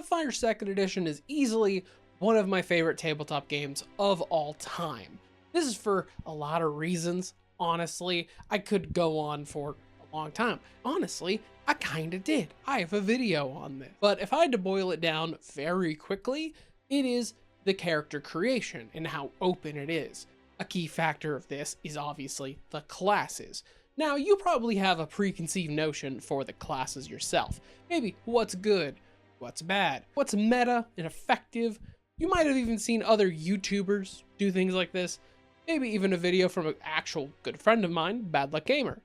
Pathfinder 2nd Edition is easily one of my favorite tabletop games of all time. This is for a lot of reasons. Honestly, I could go on for a long time. Honestly, I kinda did. I have a video on this. But if I had to boil it down very quickly, it is the character creation and how open it is. A key factor of this is obviously the classes. Now, you probably have a preconceived notion for the classes yourself. Maybe what's good, what's bad, what's meta and effective. You might have even seen other YouTubers do things like this. Maybe even a video from an actual good friend of mine, BadLuckGamer.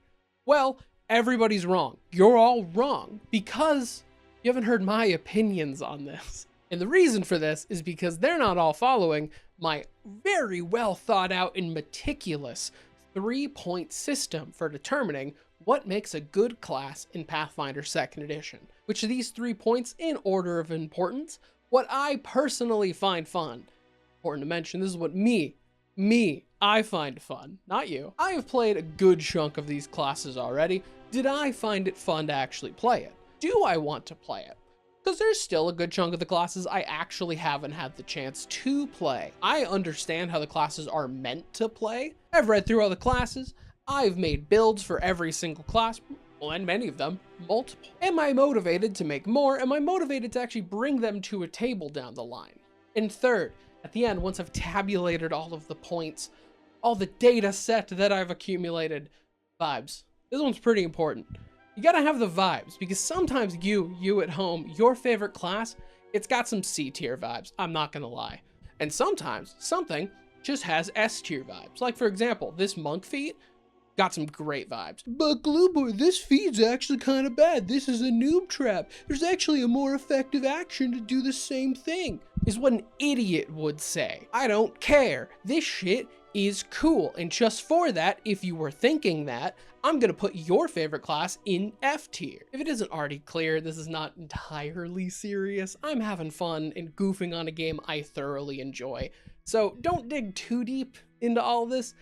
Well, everybody's wrong. You're all wrong because you haven't heard my opinions on this. And the reason for this is because they're not all following my very well thought out and meticulous 3-point system for determining what makes a good class in Pathfinder 2nd Edition. Which of these 3 points in order of importance, what I personally find fun. Important to mention, this is what I find fun, not you. I have played a good chunk of these classes already. Did I find it fun to actually play it? Do I want to play it? Because there's still a good chunk of the classes I actually haven't had the chance to play. I understand how the classes are meant to play. I've read through all the classes. I've made builds for every single class, and many of them, multiple. Am I motivated to make more? Am I motivated to actually bring them to a table down the line? And third, at the end, once I've tabulated all of the points, all the data set that I've accumulated, vibes. This one's pretty important. You gotta have the vibes, because sometimes you at home, your favorite class, it's got some C tier vibes, I'm not gonna lie. And sometimes something just has S tier vibes. Like for example, this monk feat got some great vibes. But Glueboy, this feat's actually kind of bad. This is a noob trap. There's actually a more effective action to do the same thing, is what an idiot would say. I don't care. This shit is cool. And just for that, if you were thinking that, I'm gonna put your favorite class in F tier. If it isn't already clear, this is not entirely serious. I'm having fun and goofing on a game I thoroughly enjoy. So don't dig too deep into all this,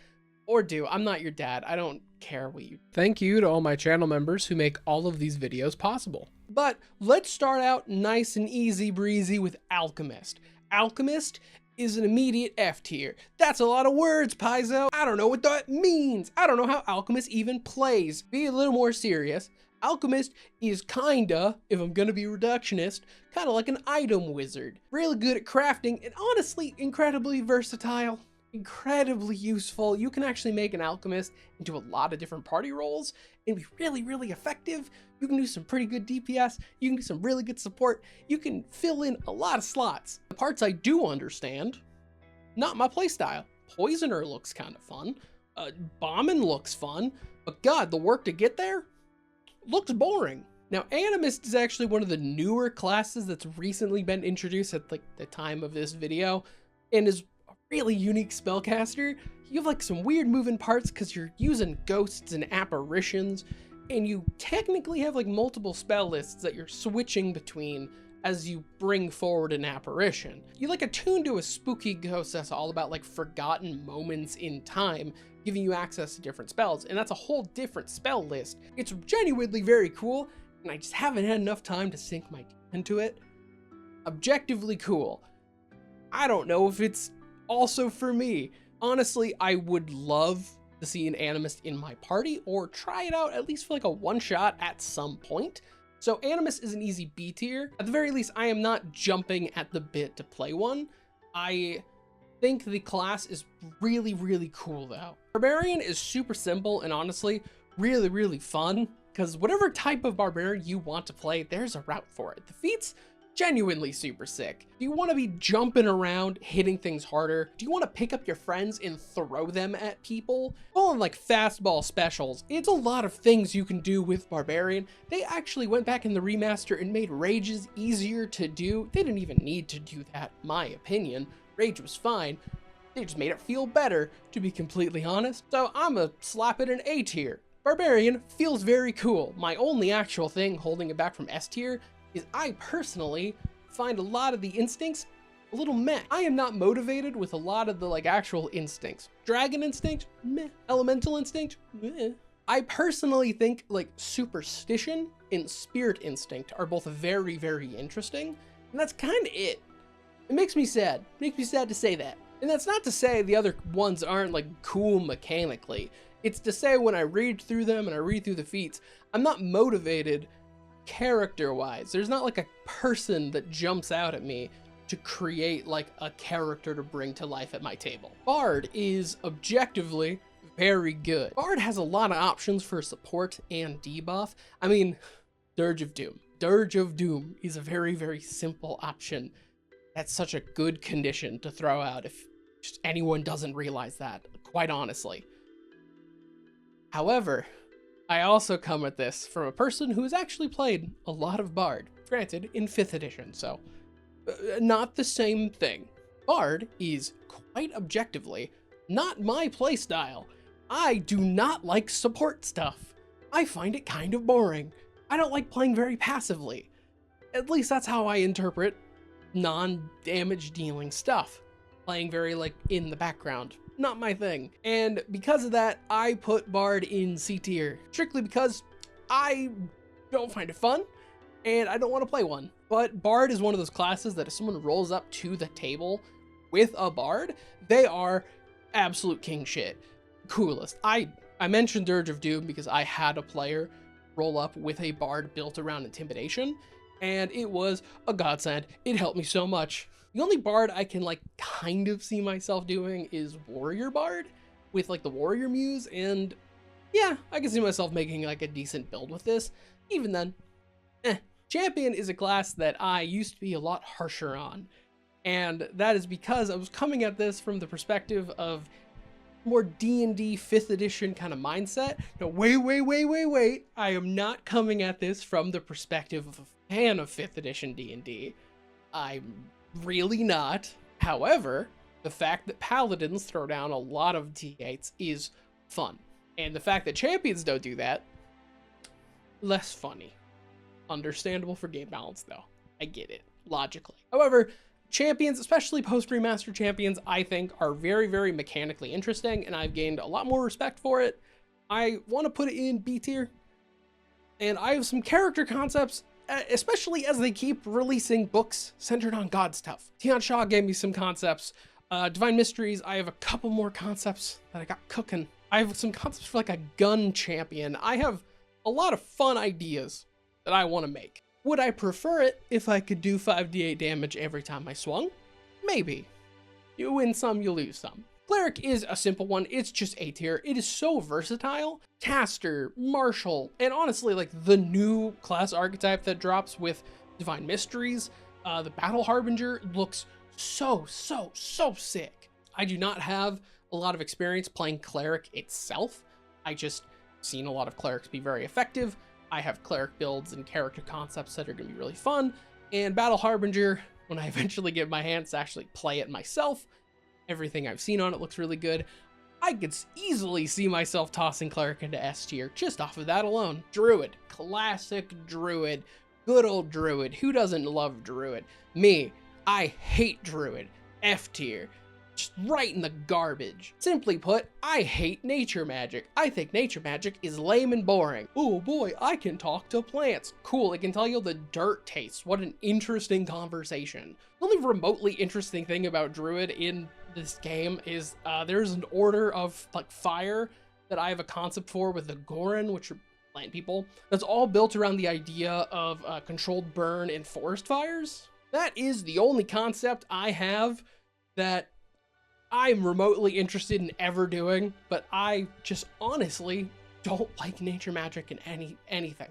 or do. I'm not your dad. I don't care what you... Thank you to all my channel members who make all of these videos possible. But let's start out nice and easy breezy with Alchemist. Alchemist is an immediate F tier. That's a lot of words, Paizo. I don't know what that means. I don't know how Alchemist even plays. Be a little more serious. Alchemist is kinda, if I'm gonna be reductionist, kinda like an item wizard. Really good at crafting and honestly incredibly versatile. Incredibly useful. You can actually make an alchemist into a lot of different party roles and be really, really effective. You can do some pretty good DPS. You can do some really good support. You can fill in a lot of slots. The parts I do understand, not my playstyle. Poisoner looks kind of fun. Bombing looks fun, but God, the work to get there looks boring. Now, animist is actually one of the newer classes that's recently been introduced at like the time of this video, and is really unique spellcaster. You have like some weird moving parts because you're using ghosts and apparitions, and you technically have like multiple spell lists that you're switching between as you bring forward an apparition. You like attune to a spooky ghost that's all about like forgotten moments in time, giving you access to different spells, and that's a whole different spell list. It's genuinely very cool, and I just haven't had enough time to sink my teeth into it. Objectively cool. I don't know if it's also for me. Honestly, I would love to see an animist in my party or try it out at least for like a one-shot at some point. So animist is an easy B tier. At the very least, I am not jumping at the bit to play one. I think the class is really, really cool though. Barbarian is super simple and honestly really, really fun because whatever type of barbarian you want to play, there's a route for it. The feats genuinely super sick. Do you want to be jumping around, hitting things harder? Do you want to pick up your friends and throw them at people? On like fastball specials, it's a lot of things you can do with Barbarian. They actually went back in the remaster and made rages easier to do. They didn't even need to do that, my opinion. Rage was fine. They just made it feel better, to be completely honest. So I'm gonna slap it in A tier. Barbarian feels very cool. My only actual thing holding it back from S tier is I personally find a lot of the instincts a little meh. I am not motivated with a lot of the like actual instincts. Dragon instinct, meh. Elemental instinct, meh. I personally think like superstition and spirit instinct are both very, very interesting. And that's kind of it. It makes me sad. It makes me sad to say that. And that's not to say the other ones aren't like cool mechanically. It's to say when I read through them and I read through the feats, I'm not motivated character-wise. There's not like a person that jumps out at me to create like a character to bring to life at my table. Bard is objectively very good. Bard has a lot of options for support and debuff. I mean, Dirge of Doom. Dirge of Doom is a very, very simple option. That's such a good condition to throw out if just anyone doesn't realize that, quite honestly. However, I also come at this from a person who has actually played a lot of Bard, granted in 5th edition, so not the same thing. Bard is quite objectively not my playstyle. I do not like support stuff. I find it kind of boring. I don't like playing very passively. At least that's how I interpret non-damage dealing stuff. Playing very like in the background. Not my thing. And because of that, I put Bard in C tier. Strictly because I don't find it fun and I don't want to play one. But Bard is one of those classes that if someone rolls up to the table with a Bard, they are absolute king shit. Coolest. I mentioned Dirge of Doom because I had a player roll up with a Bard built around intimidation, and it was a godsend. It helped me so much. The only Bard I can like kind of see myself doing is Warrior Bard with like the Warrior Muse, and yeah, I can see myself making like a decent build with this. Even then, Champion is a class that I used to be a lot harsher on, and that is because I was coming at this from the perspective of more D&D 5th edition kind of mindset. No, wait. I am not coming at this from the perspective of a fan of 5th edition D&D. I'm really not. However, the fact that paladins throw down a lot of D8s is fun. And the fact that champions don't do that, less funny. Understandable for game balance though. I get it, logically. However, champions, especially post-remaster champions, I think are very, very mechanically interesting, and I've gained a lot more respect for it. I want to put it in B tier, and I have some character concepts, especially as they keep releasing books centered on God stuff. Tian Shaw gave me some concepts. Divine Mysteries, I have a couple more concepts that I got cooking. I have some concepts for like a gun champion. I have a lot of fun ideas that I want to make. Would I prefer it if I could do 5d8 damage every time I swung? Maybe. You win some, you lose some. Cleric is a simple one. It's just A tier. It is so versatile. Caster, Martial, and honestly, like the new class archetype that drops with Divine Mysteries, the Battle Harbinger looks so sick. I do not have a lot of experience playing Cleric itself. I just seen a lot of Clerics be very effective. I have Cleric builds and character concepts that are going to be really fun, and Battle Harbinger, when I eventually get my hands to actually play it myself, everything I've seen on it looks really good. I could easily see myself tossing Cleric into S tier just off of that alone. Druid, classic Druid, good old Druid. Who doesn't love Druid? Me, I hate Druid, F tier. Just right in the garbage. Simply put, I hate nature magic. I think nature magic is lame and boring. Oh boy, I can talk to plants. Cool, it can tell you the dirt tastes. What an interesting conversation. The only remotely interesting thing about Druid in this game is there's an order of like fire that I have a concept for with the Gorin, which are plant people. That's all built around the idea of controlled burn and forest fires. That is the only concept I have that I'm remotely interested in ever doing, but I just honestly don't like nature magic in anything.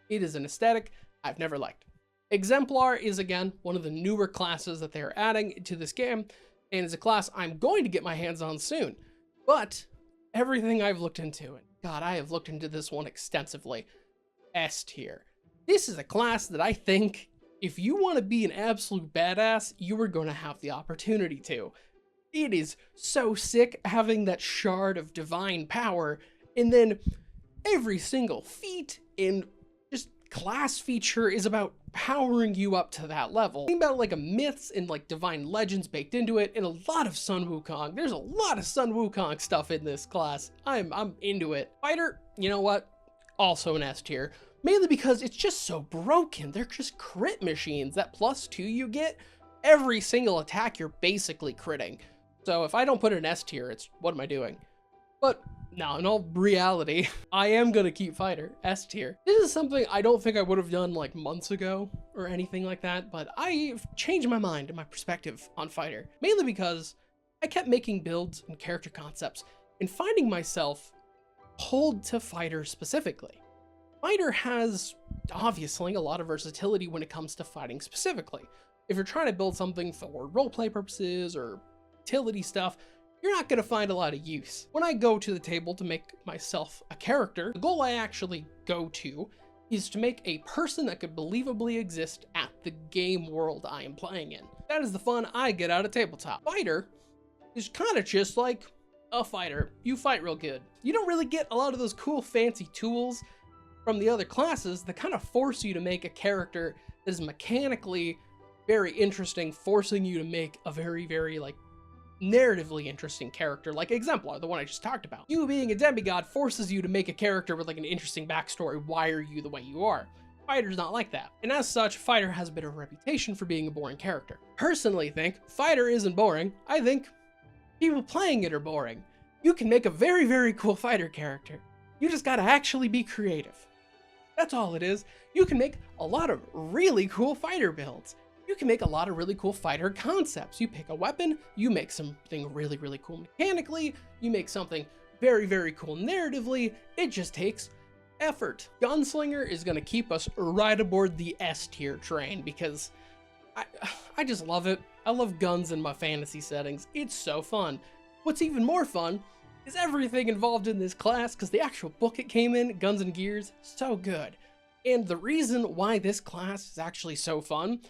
It is an aesthetic I've never liked. Exemplar is, again, one of the newer classes that they're adding to this game, and is a class I'm going to get my hands on soon. But everything I've looked into, and God, I have looked into this one extensively, S tier. This is a class that I think if you want to be an absolute badass, you are going to have the opportunity to. It is so sick having that shard of divine power, and then every single feat and just class feature is about powering you up to that level. Think about like a myths and like divine legends baked into it, and a lot of Sun Wukong. There's a lot of Sun Wukong stuff in this class. I'm into it. Fighter, you know what? Also an S tier. mainly because it's just so broken. They're just crit machines. That +2 you get, every single attack you're basically critting. So if I don't put it in S tier, it's what am I doing? But no, in all reality, I am gonna keep fighter S tier. This is something I don't think I would have done like months ago or anything like that, but I've changed my mind and my perspective on fighter, mainly because I kept making builds and character concepts and finding myself pulled to fighter specifically. Fighter has obviously a lot of versatility when it comes to fighting specifically. If you're trying to build something for roleplay purposes or utility stuff, you're not going to find a lot of use. When I go to the table to make myself a character, the goal I actually go to is to make a person that could believably exist at the game world I am playing in. That is the fun I get out of tabletop. Fighter is kind of just like a fighter. You fight real good. You don't really get a lot of those cool fancy tools from the other classes that kind of force you to make a character that is mechanically very interesting, forcing you to make a very, very like narratively interesting character like Exemplar, the one I just talked about. You being a demigod forces you to make a character with like an interesting backstory. Why are you the way you are? Fighter's not like that. And as such, Fighter has a bit of a reputation for being a boring character. Personally think Fighter isn't boring. I think people playing it are boring. You can make a very, very cool fighter character. You just gotta actually be creative. That's all it is. You can make a lot of really cool fighter builds. You can make a lot of really cool fighter concepts. You pick a weapon, you make something really, really cool mechanically, you make something very, very cool narratively. It just takes effort. Gunslinger is gonna keep us right aboard the S tier train because I just love it. I love guns in my fantasy settings. It's so fun. What's even more fun is everything involved in this class, because the actual book it came in, Guns and Gears, so good. And the reason why this class is actually so fun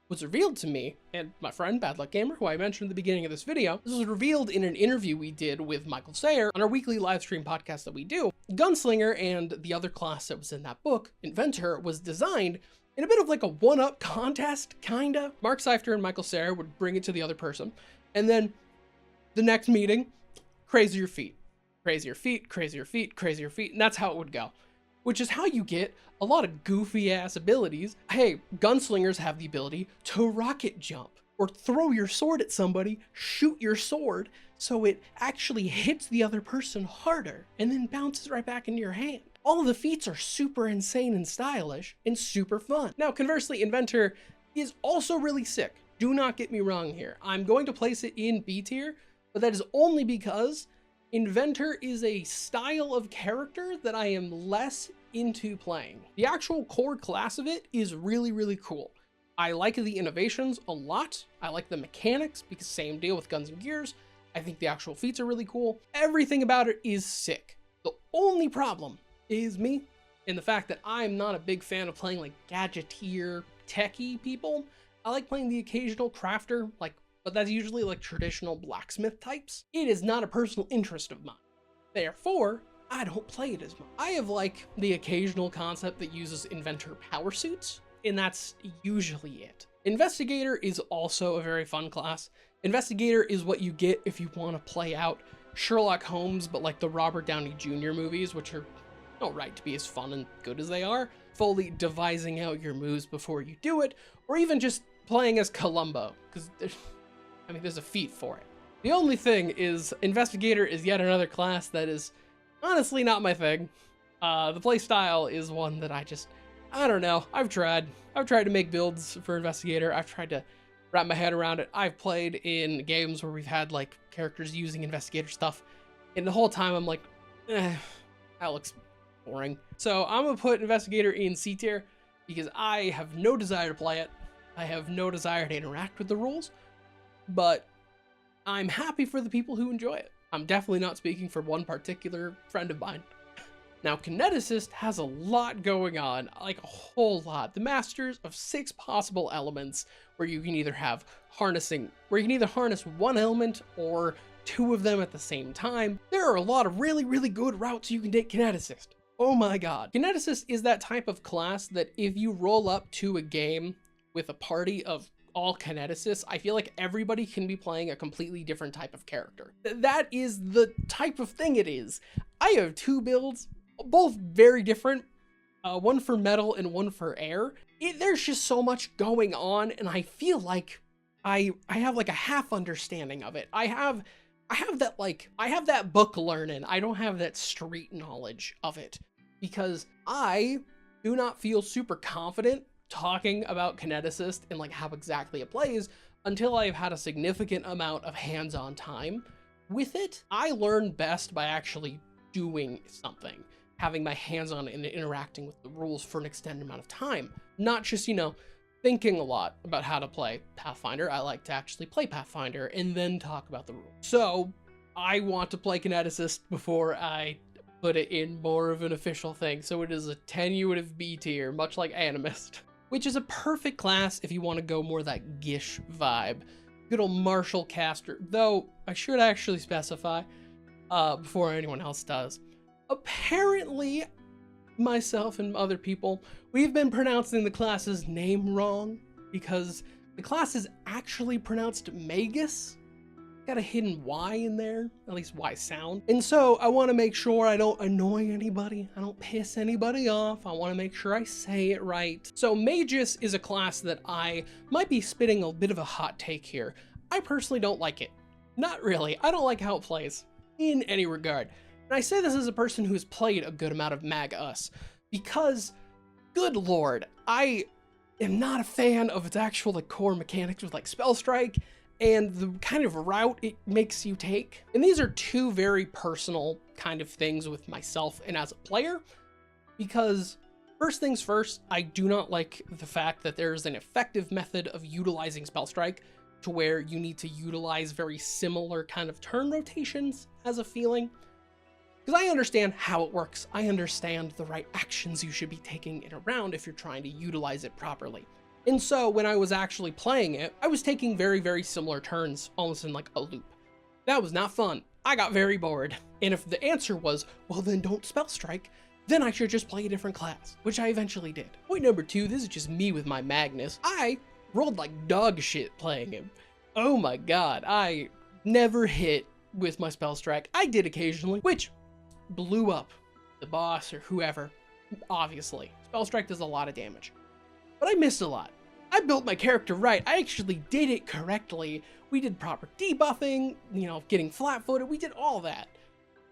was revealed to me and my friend BadLuckGamer, who I mentioned at the beginning of this video. This was revealed in an interview we did with Michael Sayer on our weekly live stream podcast that we do. Gunslinger and the other class that was in that book, Inventor, was designed in a bit of like a one-up contest, kinda. Mark Seifter and Michael Sayer would bring it to the other person, and then the next meeting, crazier feet, crazier feet, crazier feet, crazier feet, and that's how it would go. Which is how you get a lot of goofy ass abilities. Hey, gunslingers have the ability to rocket jump, or throw your sword at somebody, shoot your sword, so it actually hits the other person harder, and then bounces right back into your hand. All of the feats are super insane and stylish, and super fun. Now, conversely, Inventor is also really sick. Do not get me wrong here. I'm going to place it in B tier, but that is only because Inventor is a style of character that I am less into playing. The actual core class of it is really, really cool. I like the innovations a lot. I like the mechanics, because same deal with Guns and Gears. I think the actual feats are really cool. Everything about it is sick. The only problem is me, and the fact that I'm not a big fan of playing like gadgeteer, techie people. I like playing the occasional crafter, but that's usually like traditional blacksmith types. It is not a personal interest of mine. Therefore, I don't play it as much. I have like the occasional concept that uses Inventor power suits, and that's usually it. Investigator is also a very fun class. Investigator is what you get if you want to play out Sherlock Holmes, but like the Robert Downey Jr. movies, which are all right to be as fun and good as they are, fully devising out your moves before you do it, or even just playing as Columbo, because there's a feat for it. The only thing is, Investigator is yet another class that is honestly not my thing. The play style is one that I don't know. I've tried to make builds for Investigator. I've tried to wrap my head around it. I've played in games where we've had like characters using Investigator stuff, and the whole time I'm like, that looks boring. So I'm gonna put Investigator in C tier because I have no desire to play it. I have no desire to interact with the rules, but I'm happy for the people who enjoy it. I'm definitely not speaking for one particular friend of mine. Now, Kineticist has a lot going on, like a whole lot. The masters of 6 possible elements where you can either have harness one element or 2 of them at the same time. There are a lot of really, really good routes you can take Kineticist. Oh my god. Kineticist is that type of class that if you roll up to a game with a party of all Kineticists, I feel like everybody can be playing a completely different type of character. That is the type of thing it is. I have 2 builds, both very different, one for metal and one for air. There's just so much going on, and I feel like I have like a half understanding of it. I have that book learning. I don't have that street knowledge of it, because I do not feel super confident talking about Kineticist and like how exactly it plays until I've had a significant amount of hands-on time with it. I learn best by actually doing something, having my hands on and interacting with the rules for an extended amount of time, not just, you know, thinking a lot about how to play Pathfinder. I like to actually play Pathfinder and then talk about the rules. So I want to play Kineticist before I put it in more of an official thing. So it is a tenuative B tier, much like animist, which is a perfect class if you want to go more that Gish vibe. Good old martial caster, though I should actually specify before anyone else does. Apparently, myself and other people, we've been pronouncing the class's name wrong, because the class is actually pronounced magus. Got a hidden Y in there, at least Y sound. And so I want to make sure I don't annoy anybody, I don't piss anybody off, I want to make sure I say it right. So magus is a class that I might be spitting a bit of a hot take here. I personally don't like it. Not really. I don't like how it plays in any regard. And I say this as a person who has played a good amount of magus, because, good lord, I am not a fan of its actual like core mechanics with like spell strike and the kind of route it makes you take. And these are two very personal kind of things with myself and as a player, because first things first, I do not like the fact that there's an effective method of utilizing spell strike to where you need to utilize very similar kind of turn rotations as a feeling. Because I understand how it works. I understand the right actions you should be taking in a round if you're trying to utilize it properly. And so when I was actually playing it, I was taking very, very similar turns, almost in like a loop. That was not fun. I got very bored. And if the answer was, well then don't spell strike, then I should just play a different class, which I eventually did. Point number two, this is just me with my Magnus. I rolled like dog shit playing him. Oh my god, I never hit with my spell strike. I did occasionally, which blew up the boss or whoever, obviously. Spell strike does a lot of damage, but I missed a lot. I built my character right. I actually did it correctly. We did proper debuffing, you know, getting flat-footed. We did all that.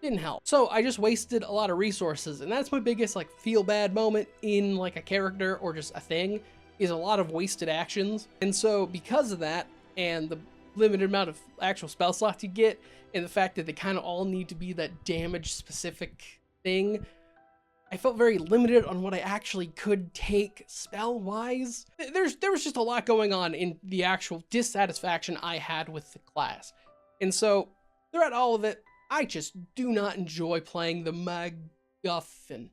Didn't help. So I just wasted a lot of resources, and that's my biggest like feel bad moment in like a character or just a thing, is a lot of wasted actions. And so because of that, and the limited amount of actual spell slots you get, and the fact that they kind of all need to be that damage specific thing, I felt very limited on what I actually could take spell wise. There was just a lot going on in the actual dissatisfaction I had with the class. And so throughout all of it, I just do not enjoy playing the MacGuffin.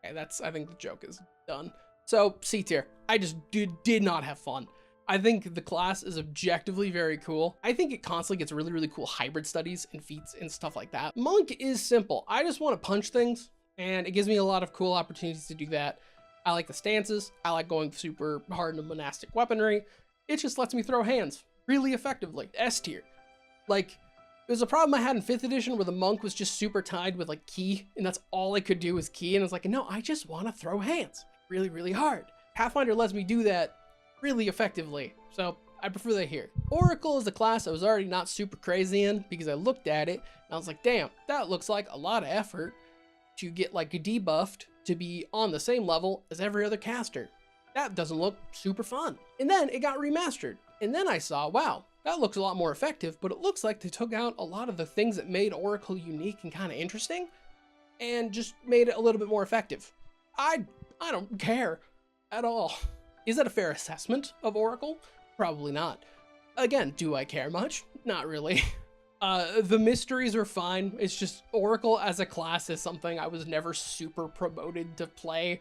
Okay, I think the joke is done. So C tier, I just did not have fun. I think the class is objectively very cool. I think it constantly gets really, really cool hybrid studies and feats and stuff like that. Monk is simple. I just want to punch things, and it gives me a lot of cool opportunities to do that. I like the stances. I like going super hard into monastic weaponry. It just lets me throw hands really effectively. S tier. Like, it was a problem I had in 5th edition where the monk was just super tied with like ki, and that's all I could do was ki, and I was like, no, I just want to throw hands really, really hard. Pathfinder lets me do that really effectively, so I prefer that here. Oracle is a class I was already not super crazy in, because I looked at it and I was like, damn, that looks like a lot of effort to get like debuffed to be on the same level as every other caster. That doesn't look super fun. And then it got remastered, and then I saw, wow, that looks a lot more effective, but it looks like they took out a lot of the things that made Oracle unique and kind of interesting and just made it a little bit more effective. I don't care at all. Is that a fair assessment of Oracle? Probably not. Again, do I care much? Not really. The mysteries are fine. It's just Oracle as a class is something I was never super promoted to play.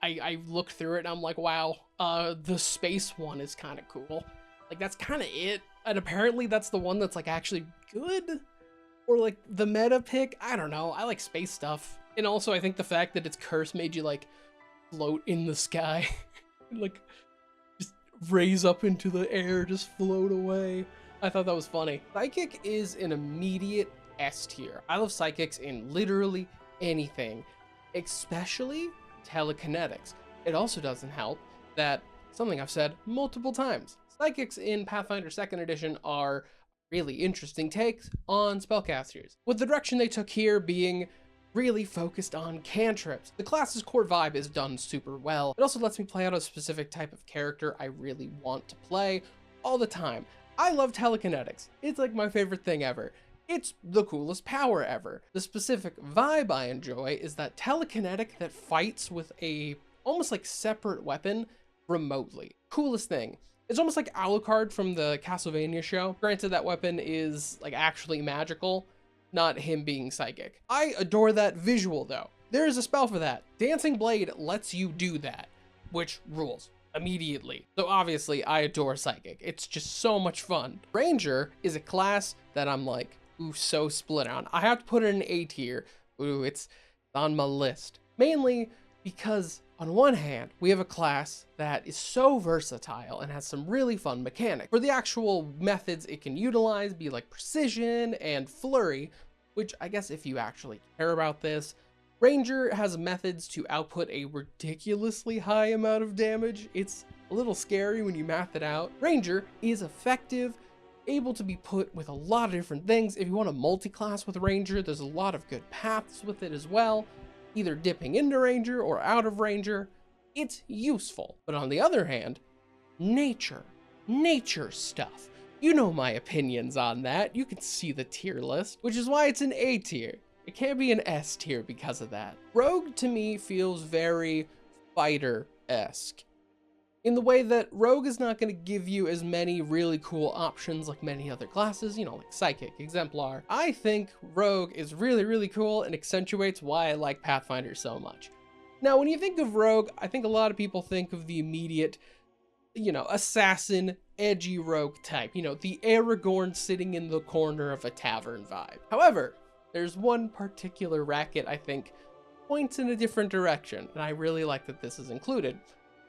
I looked through it and I'm like, wow, the space one is kind of cool. Like, that's kind of it. And apparently that's the one that's like actually good, or like the meta pick. I don't know. I like space stuff. And also I think the fact that it's cursed made you like float in the sky. Like, just raise up into the air, just float away. I thought that was funny. Psychic is an immediate S tier. I love psychics in literally anything, especially telekinetics. It also doesn't help that, something I've said multiple times, psychics in Pathfinder 2nd edition are really interesting takes on spellcasters, with the direction they took here being really focused on cantrips. The class's core vibe is done super well. It also lets me play out a specific type of character I really want to play all the time. I love telekinetics. It's like my favorite thing ever. It's the coolest power ever. The specific vibe I enjoy is that telekinetic that fights with a almost like separate weapon remotely. Coolest thing. It's almost like Alucard from the Castlevania show. Granted, that weapon is like actually magical, not him being psychic. I adore that visual though. There is a spell for that. Dancing Blade lets you do that, which rules immediately. So obviously I adore psychic. It's just so much fun. Ranger is a class that I'm like, ooh, so split on. I have to put it in A tier. Ooh, it's on my list. Mainly because on one hand, we have a class that is so versatile and has some really fun mechanics. For the actual methods it can utilize, be like precision and flurry, which I guess if you actually care about this, Ranger has methods to output a ridiculously high amount of damage. It's a little scary when you math it out. Ranger is effective, able to be put with a lot of different things. If you want to multi-class with Ranger, there's a lot of good paths with it as well. Either dipping into Ranger or out of Ranger, it's useful. But on the other hand, nature stuff. You know my opinions on that. You can see the tier list, which is why it's an A tier. It can't be an S tier because of that. Rogue to me feels very fighter-esque, in the way that Rogue is not going to give you as many really cool options like many other classes, you know, like Psychic, Exemplar. I think Rogue is really, really cool and accentuates why I like Pathfinder so much. Now, when you think of Rogue, I think a lot of people think of the immediate, you know, assassin, edgy rogue type, you know, the Aragorn sitting in the corner of a tavern vibe. However, there's one particular racket I think points in a different direction, and I really like that this is included.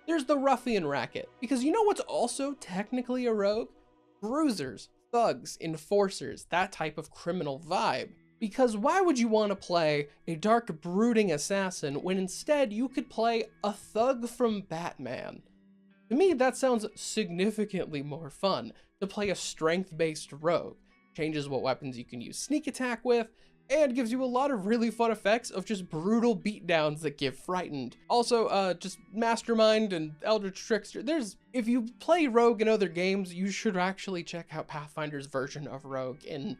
There's the ruffian racket, because you know what's also technically a rogue? Bruisers, thugs, enforcers, that type of criminal vibe. Because why would you want to play a dark, brooding assassin when instead you could play a thug from Batman? To me, that sounds significantly more fun to play a strength-based rogue. Changes what weapons you can use sneak attack with, and gives you a lot of really fun effects of just brutal beatdowns that give frightened. Also, just Mastermind and Eldritch Trickster. If you play Rogue in other games, you should actually check out Pathfinder's version of Rogue and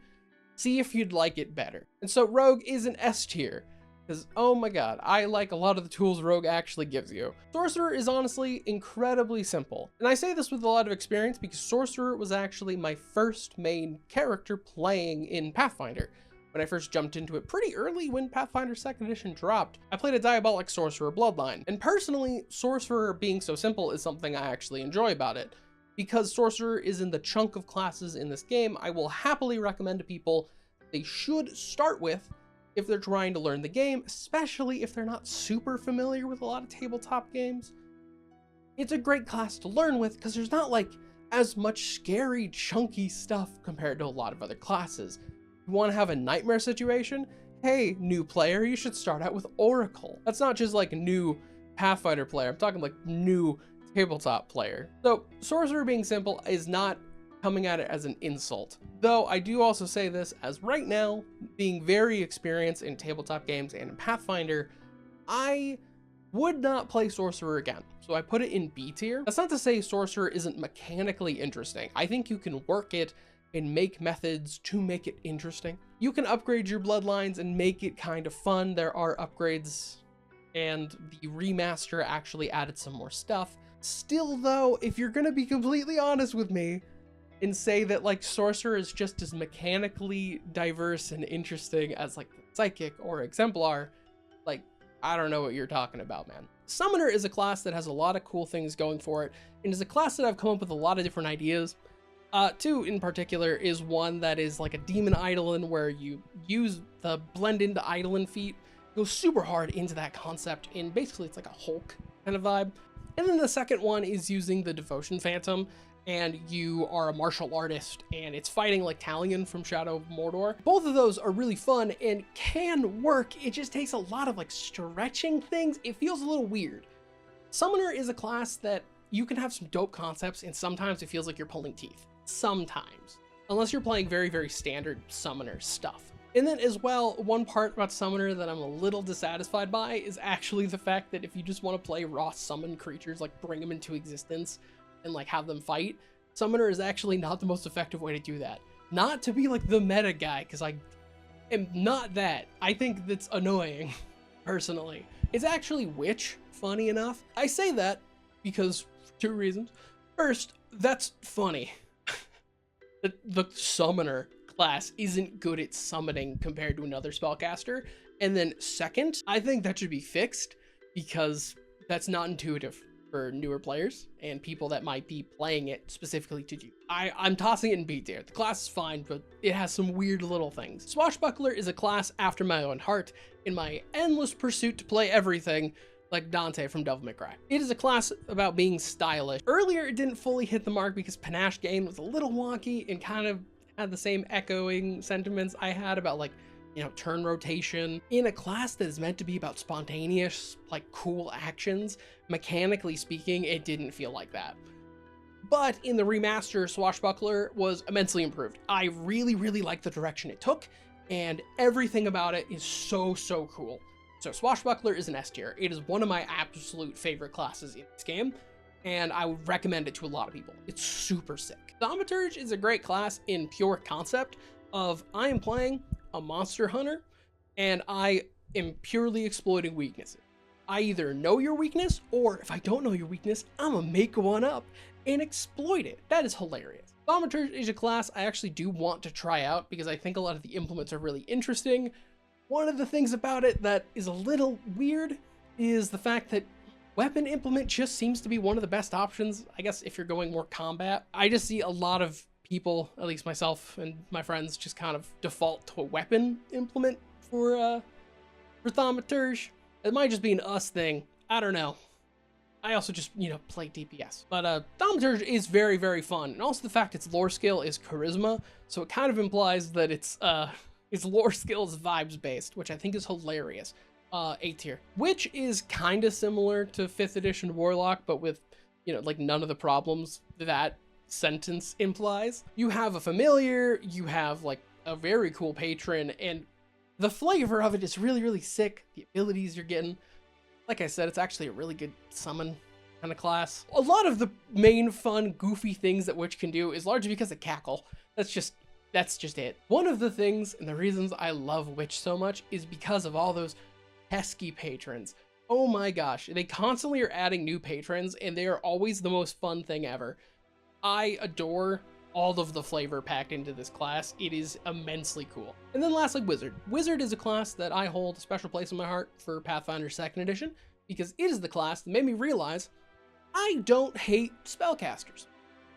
see if you'd like it better. And so Rogue is an S tier, because oh my god, I like a lot of the tools Rogue actually gives you. Sorcerer is honestly incredibly simple. And I say this with a lot of experience because Sorcerer was actually my first main character playing in Pathfinder. When I first jumped into it pretty early when Pathfinder 2nd edition dropped, I played a Diabolic Sorcerer Bloodline. And personally, Sorcerer being so simple is something I actually enjoy about it. Because Sorcerer is in the chunk of classes in this game, I will happily recommend to people they should start with if they're trying to learn the game, especially if they're not super familiar with a lot of tabletop games. It's a great class to learn with because there's not like as much scary, chunky stuff compared to a lot of other classes. You want to have a nightmare situation? Hey, new player, you should start out with Oracle. That's not just like a new Pathfinder player, I'm talking like new tabletop player. So Sorcerer being simple is not coming at it as an insult. Though I do also say this as right now, being very experienced in tabletop games and in Pathfinder, I would not play Sorcerer again. So I put it in B tier. That's not to say Sorcerer isn't mechanically interesting. I think you can work it and make methods to make it interesting. You can upgrade your bloodlines and make it kind of fun. There are upgrades, and the remaster actually added some more stuff. Still though, if you're gonna be completely honest with me and say that like Sorcerer is just as mechanically diverse and interesting as like Psychic or Exemplar, like I don't know what you're talking about, man. Summoner is a class that has a lot of cool things going for it, and is a class that I've come up with a lot of different ideas. Two in particular is one that is like a demon eidolon where you use the blend into eidolon feat, go super hard into that concept, and basically it's like a Hulk kind of vibe. And then the second one is using the Devotion Phantom and you are a martial artist, and it's fighting like Talion from Shadow of Mordor. Both of those are really fun and can work. It just takes a lot of like stretching things. It feels a little weird. Summoner is a class that you can have some dope concepts, and sometimes it feels like you're pulling teeth. Sometimes. Unless you're playing very, very standard Summoner stuff. And then as well, one part about Summoner that I'm a little dissatisfied by is actually the fact that if you just want to play raw summon creatures, like bring them into existence and like have them fight, Summoner is actually not the most effective way to do that. Not to be like the meta guy, because I am not that. I think that's annoying, personally. It's actually Witch, funny enough. I say that because for 2 reasons. First, that's funny. The Summoner class isn't good at summoning compared to another spellcaster. And then second, I think that should be fixed because that's not intuitive for newer players and people that might be playing it specifically to do. I'm tossing it in B tier. The class is fine, but it has some weird little things. Swashbuckler is a class after my own heart in my endless pursuit to play everything like Dante from Devil May Cry. It is a class about being stylish. Earlier, it didn't fully hit the mark because Panache Gain was a little wonky and kind of had the same echoing sentiments I had about like, you know, turn rotation. In a class that is meant to be about spontaneous, like cool actions, mechanically speaking, it didn't feel like that. But in the remaster, Swashbuckler was immensely improved. I really, really like the direction it took, and everything about it is so, so cool. So Swashbuckler is an S tier. It is one of my absolute favorite classes in this game, and I would recommend it to a lot of people. It's super sick. Thaumaturge is a great class in pure concept of I am playing a monster hunter, and I am purely exploiting weaknesses. I either know your weakness, or if I don't know your weakness, I'm gonna make one up and exploit it. That is hilarious. Thaumaturge is a class I actually do want to try out because I think a lot of the implements are really interesting. One of the things about it that is a little weird is the fact that weapon implement just seems to be one of the best options, I guess, if you're going more combat. I just see a lot of people, at least myself and my friends, just kind of default to a weapon implement for Thaumaturge. It might just be an us thing. I don't know. I also just, you know, play DPS. But Thaumaturge is very, very fun. And also the fact its lore skill is charisma, so it kind of implies that its lore skill is vibes based, which I think is hilarious. A tier. Which is kind of similar to 5th edition Warlock, but with, you know, like none of the problems that sentence implies. You have a familiar, you have like a very cool patron, and the flavor of it is really, really sick. The abilities you're getting. Like I said, it's actually a really good summon kind of class. A lot of the main fun, goofy things that Witch can do is largely because of Cackle. That's just it. One of the things and the reasons I love Witch so much is because of all those pesky patrons. Oh my gosh, they constantly are adding new patrons, and they are always the most fun thing ever. I adore all of the flavor packed into this class. It is immensely cool. And then lastly, Wizard. Wizard is a class that I hold a special place in my heart for Pathfinder 2nd edition, because it is the class that made me realize I don't hate spellcasters.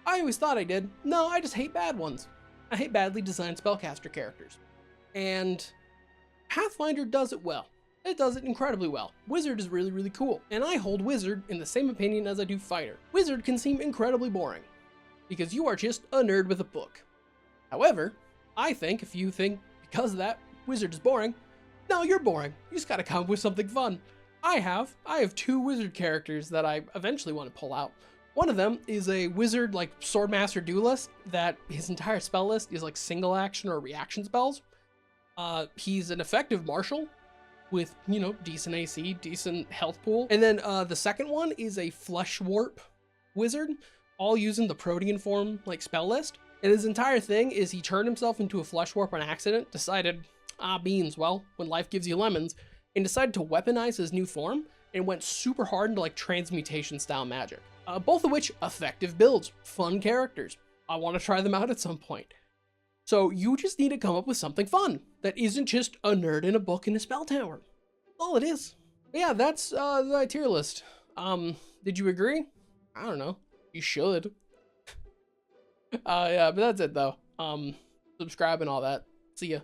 I always thought I did. No, I just hate bad ones. I hate badly designed spellcaster characters. And Pathfinder does it well. It does it incredibly well. Wizard is really, really cool. And I hold Wizard in the same opinion as I do Fighter. Wizard can seem incredibly boring, because you are just a nerd with a book. However, I think if you think because of that, Wizard is boring, no, you're boring. You just gotta come up with something fun. I have 2 Wizard characters that I eventually want to pull out. One of them is a Wizard, like Swordmaster Duelist, that his entire spell list is like single action or reaction spells. He's an effective martial with, you know, decent AC, decent health pool. And then the second one is a Flesh Warp Wizard, all using the Protean form like spell list. And his entire thing is he turned himself into a Flesh Warp on accident, decided, beans, well, when life gives you lemons, and decided to weaponize his new form and went super hard into like transmutation style magic. Both of which effective builds, fun characters. I want to try them out at some point. So you just need to come up with something fun that isn't just a nerd in a book in a spell tower. That's all it is. But yeah, that's the tier list. Did you agree? I don't know. You should. Yeah, but that's it though. Subscribe and all that. See ya.